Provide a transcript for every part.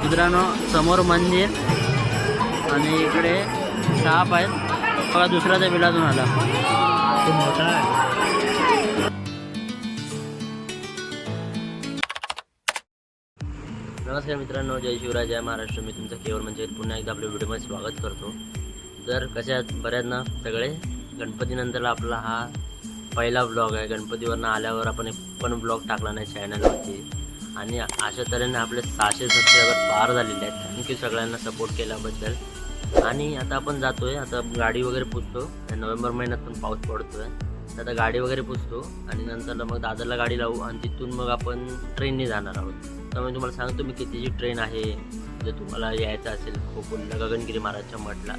मित्रांनो समोर मंदिर आणि इकडे साप आहेत बघा. दुसरा त्या बिलातून आला, खूप मोठा आहे. नमस्कार मित्रांनो, जय शिवराय, जय महाराष्ट्र. मी तुमचं केवळ म्हणजे पुन्हा एकदा आपल्या व्हिडिओमध्ये स्वागत करतो. तर कशा बऱ्याच ना सगळे. गणपतीनंतरला आपला हा पहिला ब्लॉग आहे. गणपतीवरनं आल्यावर आपण पण ब्लॉग टाकला नाही चॅनलवरती आणि अशा तऱ्हेने आपले 600 सबस्क्रायबर पार झालेले आहेत. थँक्यू सगळ्यांना सपोर्ट केल्याबद्दल. आणि आता आपण जातो आहे, आता गाडी वगैरे पुसतो. नोव्हेंबर महिन्यात पण पाऊस पडतो आहे, तर आता गाडी वगैरे पुसतो आणि नंतरला मग दादरला गाडी लावू आणि तिथून मग आपण ट्रेनने जाणार आहोत. तर मी तुम्हाला सांगतो मी कितीची ट्रेन आहे. जर तुम्हाला यायचं असेल खोपोलीला गगनगिरी महाराजच्या मठला,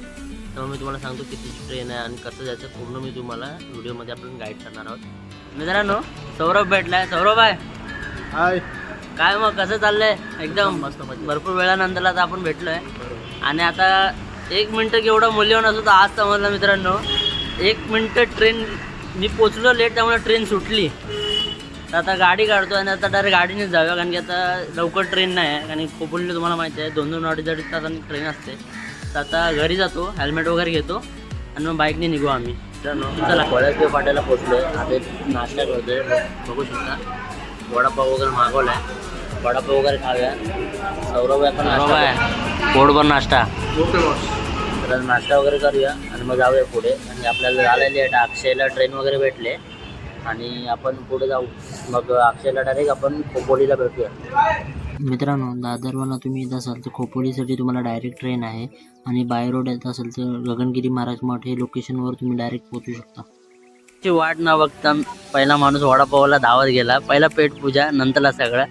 तर मी तुम्हाला सांगतो कितीची ट्रेन आहे आणि कसं जायचं पूर्ण मी तुम्हाला व्हिडिओमध्ये आपण गाईड करणार आहोत. मित्रांनो सौरभ भेटलाय. सौरभ आहे, हाय. काय मग कसं चाललंय? एकदम मस्त. भरपूर वेळानंतर आता आपण भेटलोय आणि आता 1 मिनटं केवढं मूल्यवान असतो आज समजलं मित्रांनो. 1 मिनटं ट्रेन मी पोचलो लेट, त्यामुळे ट्रेन सुटली. तर आता गाडी काढतो आणि आता डायरेक्ट गाडीनेच जाऊया, कारण की आता लवकर ट्रेन नाही आहे. कारण खोपोलीला तुम्हाला माहिती आहे 2-2 अडीच तासांनी ट्रेन असते. तर आता घरी जातो, हेल्मेट वगैरे घेतो आणि मग बाईकने निघू आम्ही. चला कोळ्यासगाव फाट्याला पोचलो आहे. आता नाश्ता करतोय, बघू शकता. वडापाव वगैरे मागवला आहे, वडापाव वगैरे खाऊया. सौरभ आहे पण आहे पोटभर नाश्ता. तर नाश्ता वगैरे करूया आणि मग जाऊया पुढे. आणि आपल्याला झालेले लेट, अक्षयला ट्रेन वगैरे भेटले आणि आपण पुढे जाऊ. मग अक्षयला डायरेक्ट आपण खोपोलीला भेटूया. मित्रांनो दादरवरनं तुम्ही येत असाल तर खोपोलीसाठी तुम्हाला डायरेक्ट ट्रेन आहे आणि बाय रोड येत असेल तर गगनगिरी महाराज मठ हे लोकेशनवर तुम्ही डायरेक्ट पोहोचू शकता. ची वाट न बघता पहिला माणूस वडापावला धावत गेला. पहिला पेट पूजा, नंतरला सगळं.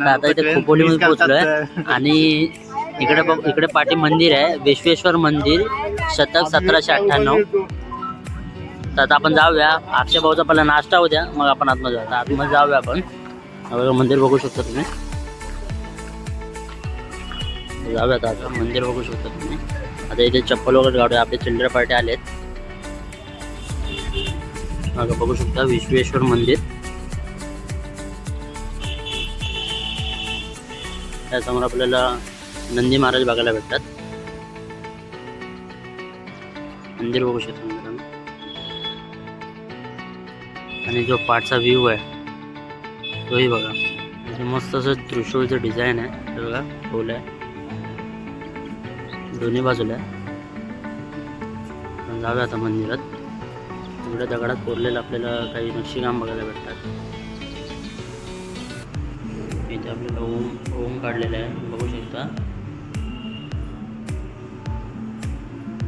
आता इथे खोपोलीमध्ये पोहोचलोय आणि इकडे पाठी मंदिर आहे, विश्वेश्वर मंदिर, शतक 1798. तर आता आपण जाऊया. अक्षय भाऊचा पहिला नाश्ता होत्या, मग आपण आतमध्ये जाऊया. आतमध्ये जाऊया आपण. मंदिर बघू शकता तुम्ही. जाऊयात आता, मंदिर बघू शकता तुम्ही. आता इथे चप्पल वगैरे काढूया. आपले चिल्ड्रन पार्टी आलेत. मग बघू शकता विश्वेश्वर मंदिर. त्यासमोर आपल्याला नंदी महाराज बघायला भेटतात. मंदिर बघू शकता मित्रांनो. आणि जो पाठचा व्ह्यू आहे तोही बघा. मस्त असं त्रिशूळचं डिझाईन आहे. ते बघा फुल आहे दोन्ही बाजूला. जाऊया आता मंदिरात. तिकडे दगडात कोरलेलं आपल्याला काही नक्षीकाम बघायला भेटतात. इथे आपल्याला ओम काढलेला आहे, बघू शकता.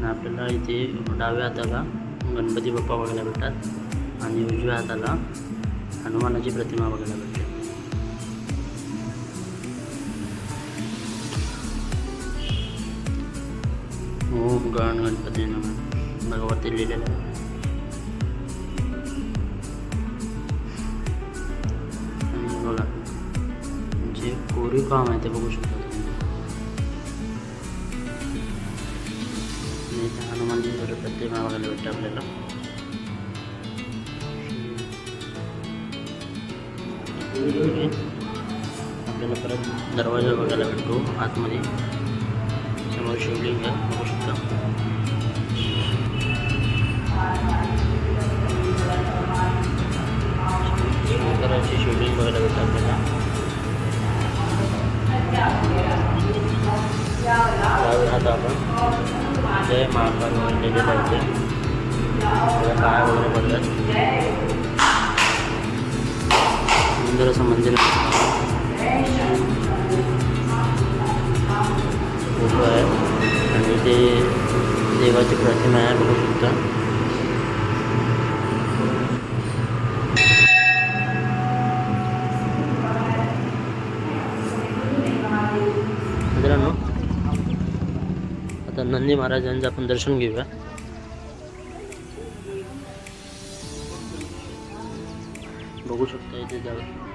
आपल्याला इथे डाव्या हाताला गणपती बाप्पा बघायला भेटतात आणि उजव्या हाताला हनुमानाची प्रतिमा बघायला भेटते. ओम गण गणपती नमः भगवती लिहिलेलं आहे. आणि बघा जे कोरीव काम आहे ते बघू शकता तुम्ही. हनुमानजी प्रतिमा बघायला भेटते आपल्याला. आपल्याला परत दरवाजा बघायला भेटतो आतमध्ये. समोर शिवलिंग आहे, बघू शकता. शंकराची शिवलिंग बघायला भेटतं आपल्याला. आता आपण जय महाकाल लिहिलेलं आहे ते काय वगैरे बघतात. सुंदर असं मंदिर फोटो आहे आणि ते देवाची प्रतिमा आहे, बघू शकता. मित्रांनो आता नंदी महाराजांचं आपण दर्शन घेऊया. बघू शकता इथे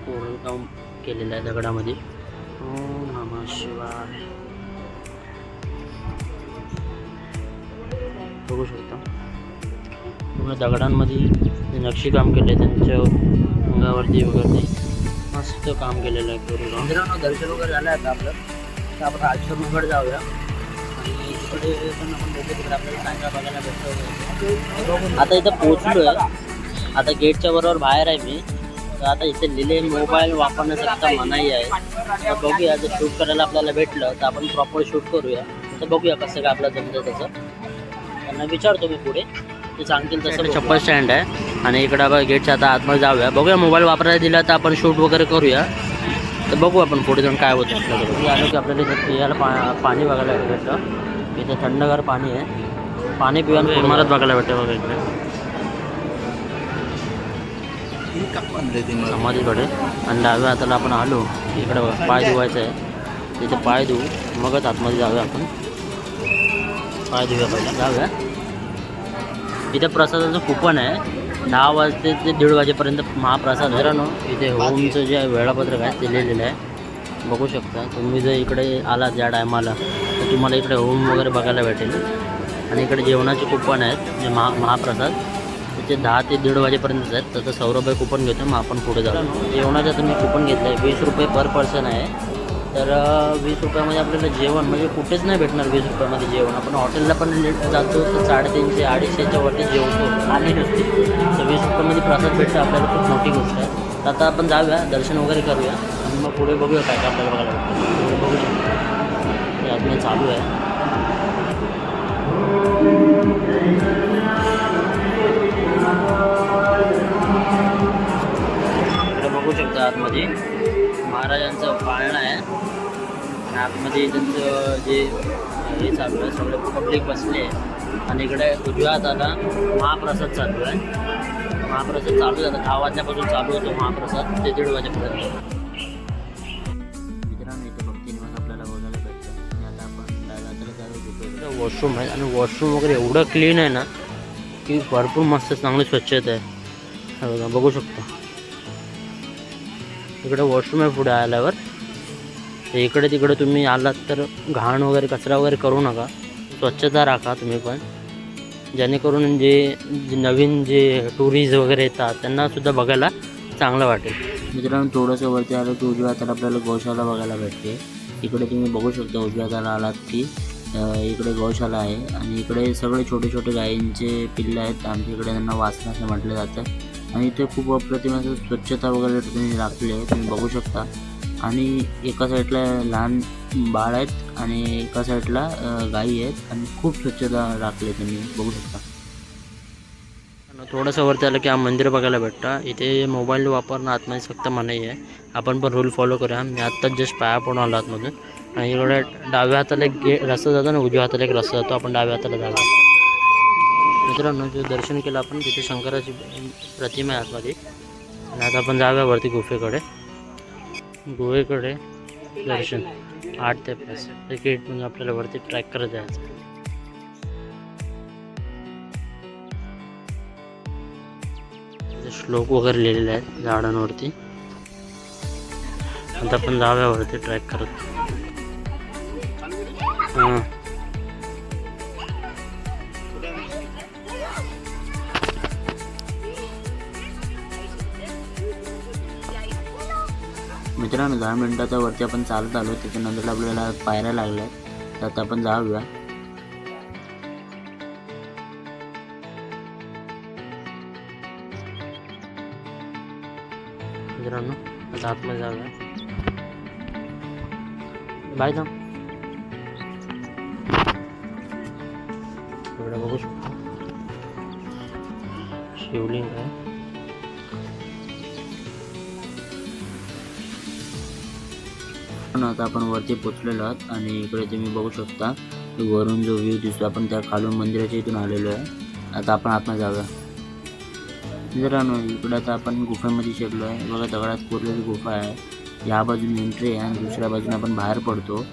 कोरीव काम केलेलं आहे दगडामध्ये. ओम नमः शिवाय. बघू शकता पूर्ण दगडांमध्ये नक्षीकाम केले, त्यांच्या अंगावरती वगैरे मस्त काम केलेलं आहे पूर्ण. मित्रांनो दर्शन वगैरे झालं आहे आता आपलं, तर आपण राजस्थानकडे जाऊया आणि तिकडे पण आपण बघू, तिकडे आपल्याला काय काय बघायला भेटतं. आता इथं पोहोचलो आहे, आता गेटच्या बरोबर बाहेर आहे मी. तर आता इथे लिहिले मोबाईल वापरण्यासाठी मनाई आहे. तर बघूया, जर शूट करायला आपल्याला भेटलं तर आपण प्रॉपर शूट करूया. तर बघूया कसं काय आपल्याला जमतं तसं. त्यांना विचारतो मी पुढे, ते सांगतील तसं. चप्पल स्टँड आहे आणि इकडं आपण गेटच्या आता आतमध्ये जाऊया. बघूया, मोबाईल वापरायला दिला तर आपण शूट वगैरे करूया. तर बघू आपण पुढे जाऊन काय होतं. आपल्याला आलो की आपल्याला इथे यायला पाणी बघायला भेटतं. इथे थंडगार पाणी आहे. पाणी पिऊन इमारत बघायला भेटते बघा इकडे समाधीकडे. आणि डाव्या हाताला आपण आलो, इकडे पाय धुवायचं आहे. तिथे पाय धुवू मगच आतमध्ये जाऊया. आपण पाय धुव्या पहिला, जाऊया. इथे प्रसादाचं कुपन आहे, 10 वाजते ते 1:30 वाजेपर्यंत महाप्रसाद. मित्रांनो इथे होमचं जे वेळापत्रक आहे ते लिहिलेलं आहे, बघू शकता तुम्ही. जर इकडे आलात या टायमाला तर तुम्हाला इकडे होम वगैरे बघायला भेटेल. आणि इकडे जेवणाचे कुपन आहेत जे महाप्रसाद, त्याचे 10 ते 1:30 वाजेपर्यंतच आहेत. तसं ₹100 कुपन घेतो, मग आपण पुढे जाऊ. जेवणाचं तुम्ही कुपन घेतलं आहे, ₹20 पर पर्सन आहे. तर ₹20मध्ये आपल्याला जेवण म्हणजे कुठेच नाही भेटणार. ₹20मध्ये जेवण आपण हॉटेलला पण लेट जातो तर 350-250च्या वरती जेवतो आणि नुसती. तर ₹20मध्ये प्रसाद भेटतं आपल्याला, खूप मोठी गोष्ट आहे. तर आता आपण जाऊया, दर्शन वगैरे करूया आणि मग पुढे बघूया काय काय आपल्याला बघायला भेटतं. बघू शकतो ते आतमध्ये चालू आहे. बघू शकता आतमध्ये महाराजांचं पाळणं आहे आणि आतमध्ये त्यांचं जे हे चालू आहे, सगळे पब्लिक बसले आहे. आणि इकडे उजव्या हाताला महाप्रसाद चालू आहे. महाप्रसाद चालू झाला, 10 वाजल्यापासून चालू होतो महाप्रसाद ते 1:30 वाजेपर्यंत. मित्रांनो इथे भक्ती निवास आपल्याला बघायला भेटतं. आणि आता आपण डाव्या हाताला जाऊ. वॉशरूम आहे आणि वॉशरूम वगैरे एवढं क्लीन आहे ना की भरपूर मस्त चांगली स्वच्छता आहे. बघा, बघू शकता इकडे वॉशरूम आहे. पुढे आल्यावर इकडे तिकडे तुम्ही आलात तर घाण वगैरे कचरा वगैरे करू नका, स्वच्छता राखा तुम्ही पण, जेणेकरून जे नवीन जे टुरिस्ट वगैरे येतात त्यांनासुद्धा बघायला चांगलं वाटेल. मित्रांनो थोडंसं वरती आलं की उजव्या हाताला आपल्याला गौशाला बघायला भेटते. इकडे तुम्ही बघू शकता, उजव्या हाताला आलात की इकडे गौशाला आहे आणि इकडे सगळे छोटे छोटे गायींचे पिल्ले आहेत. आमच्या इकडे त्यांना वासना असं म्हटलं जातं. आणि इथे खूप अप्रतिम असं स्वच्छता वगैरे तुम्ही राखली आहे, तुम्ही बघू शकता. आणि एका साईडला लहान बाळ आहेत आणि एका साईडला गायी आहेत आणि खूप स्वच्छता राखली आहे, तुम्ही बघू शकता. थोडंसं वरती आलं की हा मंदिर बघायला भेटतं. इथे मोबाईल वापरणं आतमध्ये सक्त मनाई आहे. आपण पण रूल फॉलो करूया. मी आत्ताच जस्ट पाया पडून आलो आतमधून. आणि इकडे डाव्या हाताला एक रस्ता जातो आणि उजव्या हाताला एक रस्ता जातो, आपण डाव्या हाताला जातो. मित्रांनो जे दर्शन केलं आपण, तिथे शंकराची प्रतिमा आहे आतमध्ये. आणि आता आपण जाऊया वरती गुफेकडे दर्शन 8 ते 5 तिकीट म्हणजे आपल्याला वरती ट्रॅक करत जायचं. तिथे श्लोक वगैरे लिहिलेले आहेत झाडांवरती. आता आपण जाऊया वरती ट्रॅक करत. हां मित्रांनो 10 मिनिटाच्या वरती आपण चालत आलो. त्याच्यानंतर आपल्याला पायऱ्या लागल्या, तर आता आपण जाऊया. मित्रांनो आता आतमध्ये जाऊया. बाय ना. इकडे बघू शकतो शिवलिंग आहे. आता आपण वरती पोचलेलो आहोत आणि इकडे तुम्ही बघू शकता वरून जो व्ह्यू दिसतो, आपण त्या खालून मंदिराच्या इथून आलेलो आहे. आता आपण आतमध्ये जाऊया. मित्रांनो इकडे आता आपण गुफेमध्ये शिरलो आहे. बघा दगडात कोरलेली गुफा आहे. या बाजूने एंट्री आहे आणि दुसऱ्या बाजूने आपण बाहेर पडतो.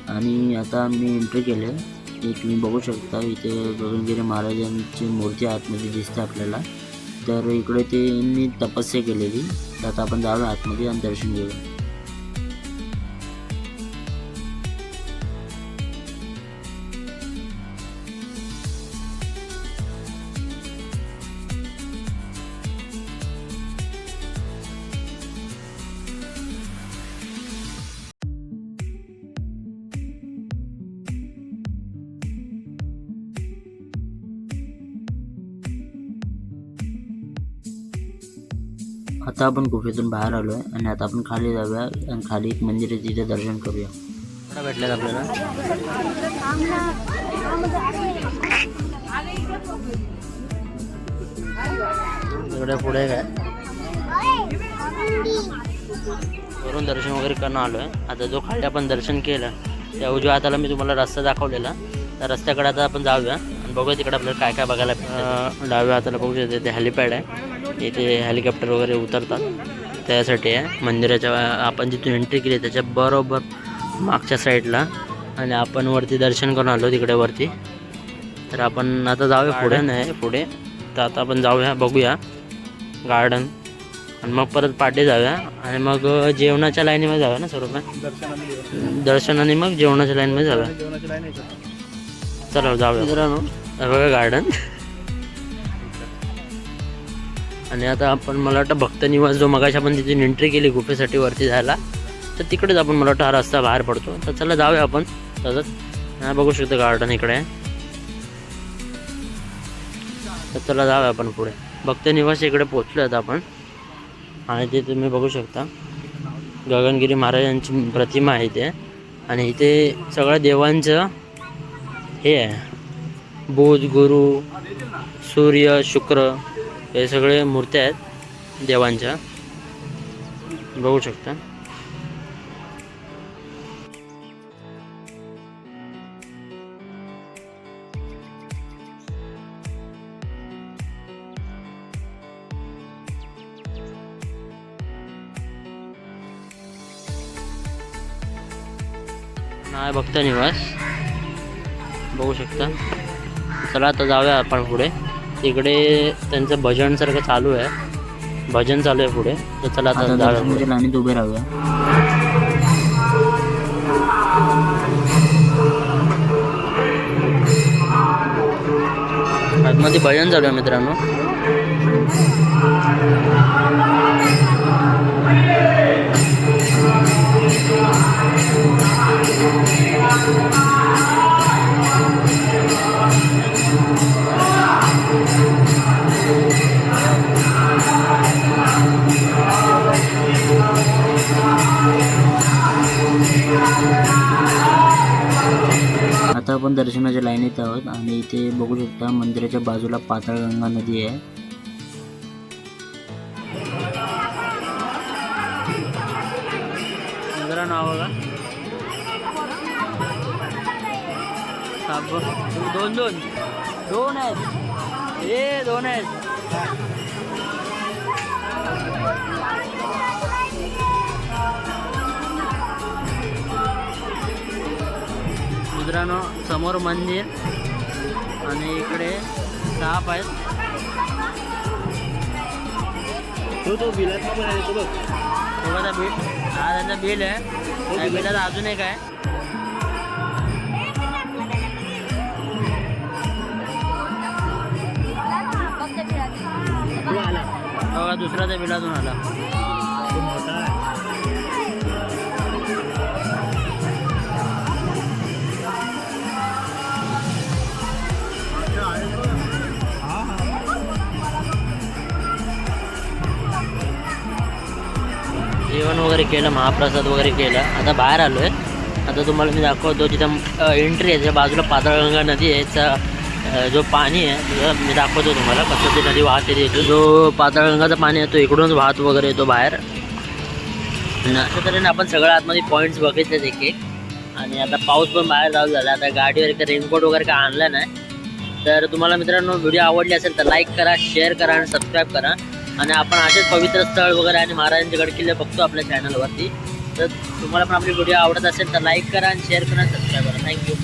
आणि आता मी एंट्री केले, ते तुम्ही बघू शकता. इथे गगनगिरी महाराजांची मूर्ती आतमध्ये दिसते आपल्याला. तर इकडे त्यांनी तपस्या केलेली. तर आता आपण जाऊया आतमध्ये आणि दर्शन घेऊया. आता आपण गुफेतून बाहेर आलो आहे आणि आता आपण खाली जाऊया आणि खाली एक मंदिर आहे तिथे दर्शन करूया. कुठं भेटल्यात आपल्याला? इकडे पुढे काय वरून दर्शन वगैरे करून आलो आहे. आता जो खाली आपण दर्शन केलं त्या उजव्या हाताला मी तुम्हाला रस्ता दाखवलेला, त्या रस्त्याकडे आता आपण जाऊया आणि बघूया तिकडे आपल्याला काय काय बघायला भेटतं. डाव्या हाताला बघू शकते ते हेलिपॅड आहे, इथे हेलिकॉप्टर वगैरे उतरतात त्यासाठी आहे. मंदिराच्या आपण जिथून एंट्री केली त्याच्या बरोबर मागच्या साईडला आणि आपण वरती दर्शन करून आलो तिकडे वरती. तर आपण आता जाऊया पुढे, नाही पुढे तर आता आपण जाऊया बघूया गार्डन आणि मग परत पाठी जाऊया आणि मग जेवणाच्या लाईनीमध्ये जाऊया ना सर्व दर्शन आणि मग जेवणाच्या लाईनमध्ये जाऊया. चला जाऊया मित्रांनो, बघा गार्डन. आणि आता आपण मला वाटतं भक्त निवास जो मगाशी आपण तिथून एंट्री केली गुफेसाठी वरती जायला, तर तिकडेच आपण मला वाटतं हा रस्ता बाहेर पडतो. तर चला जाऊया आपण तसंच. हा बघू शकतो गार्डन इकडे आहे. तर चला जाऊया आपण पुढे. भक्त निवास इकडे पोचलो आहेत आपण आणि ते तुम्ही बघू शकता गगनगिरी महाराजांची प्रतिमा आहे इथे. आणि इथे सगळ्या देवांचं हे आहे, बुध गुरु सूर्य शुक्र हे सगळे मूर्त्या आहेत देवांच्या, बघू शकता. नाही भक्त निवास बघू शकता. चला आता जाऊया आपण पुढे. तिकडे त्यांचं भजन सारखं चालू आहे, भजन चालू आहे पुढे. तर चला आता जाऊया लाईनीत उभे राहूया. आतमध्ये भजन चालू आहे मित्रांनो. आता आपण दर्शनाच्या लाईनीत आहोत आणि इथे बघू शकता मंदिराच्या बाजूला पाताळगंगा नदी आहे. जरा नाव बघा. दोन दोन दोन आहेत, हे दोन आहेत. मित्रांनो समोर मंदिर आणि इकडे साप आहेत. तो बिलाचा पण आहे, तो बघा बिल. हा त्याचा बिल आहे. त्या बिलाचा अजून एक आहे. बघा दुसरा त्या बिलातून आला. जेवण वगैरे केलं, महाप्रसाद वगैरे केला. आता बाहेर आलो आहे. आता तुम्हाला मी दाखवतो जिथं एंट्री आहे त्याच्या बाजूला पाताळगंगा नदी आहे. याचा जो पाणी आहे मी दाखवतो तुम्हाला कसं ती नदी वाहत येते. जो पाताळगंगाचा पाणी आहे तो इकडूनच वाहत वगैरे येतो बाहेर. अशा तऱ्हेने आपण सगळं आतमध्ये पॉईंट्स बघितलेत एक एक. आणि आता पाऊस पण बाहेर चालू झाला. आता गाडीवर काही रेनकोट वगैरे काय आणला नाही. तर तुम्हाला मित्रांनो व्हिडिओ आवडली असेल तर लाईक करा, शेअर करा आणि सबस्क्राईब करा. आणि आपण असेच पवित्र स्थळ वगैरे आणि महाराजांचे गडकिल्ले बघतो आपल्या चॅनलवरती. तर तुम्हाला पण आपली व्हिडिओ आवडत असेल तर लाईक करा आणि शेअर करा आणि सबस्क्राईब करा. थँक्यू.